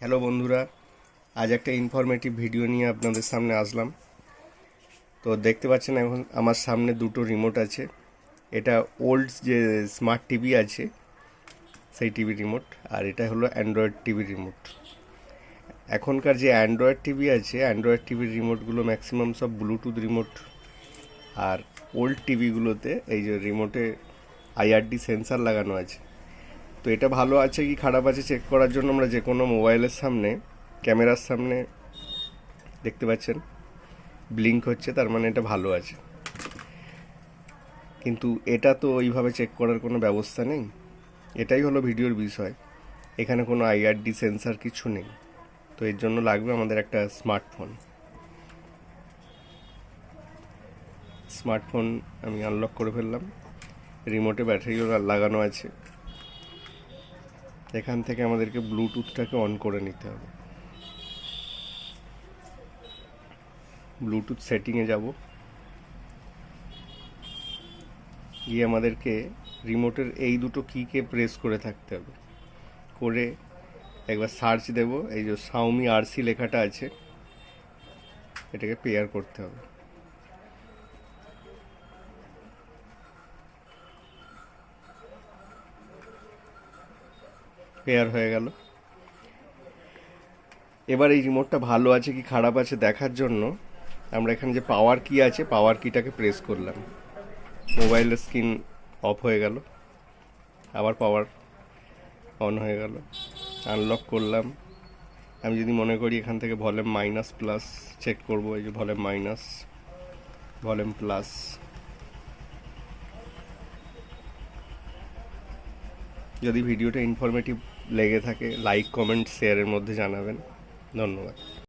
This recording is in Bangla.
হ্যালো বন্ধুরা, আজ একটা ইনফরমেটিভ ভিডিও নিয়ে আপনাদের সামনে আসলাম। তো দেখতে পাচ্ছেন এখন আমার সামনে দুটো রিমোট আছে। এটা ওল্ড যে স্মার্ট টিভি আছে সেই টিভি রিমোট, আর এটা হলো অ্যান্ড্রয়েড টিভি রিমোট। এখনকার যে অ্যান্ড্রয়েড টিভি আছে, অ্যান্ড্রয়েড টিভির রিমোটগুলো ম্যাক্সিমাম সব ব্লুটুথ রিমোট। আর ওল্ড টিভিগুলোতে এই যে রিমোটে আইআরডি সেন্সার লাগানো আছে। তো এটা ভালো আছে কি খারাপ আছে চেক করার জন্য আমরা যে কোনো মোবাইলের সামনে, ক্যামেরার সামনে দেখতে পাচ্ছেন ব্লিঙ্ক হচ্ছে, তার মানে এটা ভালো আছে। কিন্তু এটা তো ওইভাবে চেক করার কোনো ব্যবস্থা নেই। এটাই হলো ভিডিওর বিষয়। এখানে কোনো আইআরডি সেন্সার কিছু নেই। তো এর জন্য লাগবে আমাদের একটা স্মার্টফোন। আমি আনলক করে ফেললাম। রিমোটে ব্যাটারিও লাগানো আছে। এখান থেকে আমাদেরকে ব্লুটুথটাকে অন করে নিতে হবে। ব্লুটুথ সেটিংয়ে যাব, গিয়ে আমাদেরকে রিমোটের এই দুটো কিকে প্রেস করে থাকতে হবে। করে একবার সার্চ দেব, এই যে শাওমি আরসি লেখাটা আছে এটাকে পেয়ার করতে হবে। পেয়ার হয়ে গেল। এবার এই রিমোটটা ভালো আছে কি খারাপ আছে দেখার জন্য আমরা এখানে যে পাওয়ার কি আছে, পাওয়ার কিটাকে প্রেস করলাম। মোবাইলের স্ক্রিন অফ হয়ে গেল, আবার পাওয়ার অন হয়ে গেল। আনলক করলাম। আমি যদি মনে করি এখান থেকে ভলিউম মাইনাস প্লাস চেক করব, এই যে ভলিউম মাইনাস, ভলিউম প্লাস। যদি ভিডিওটা ইনফরমেটিভ লেগে থাকে লাইক, কমেন্ট, শেয়ারের মধ্যে জানাবেন। ধন্যবাদ।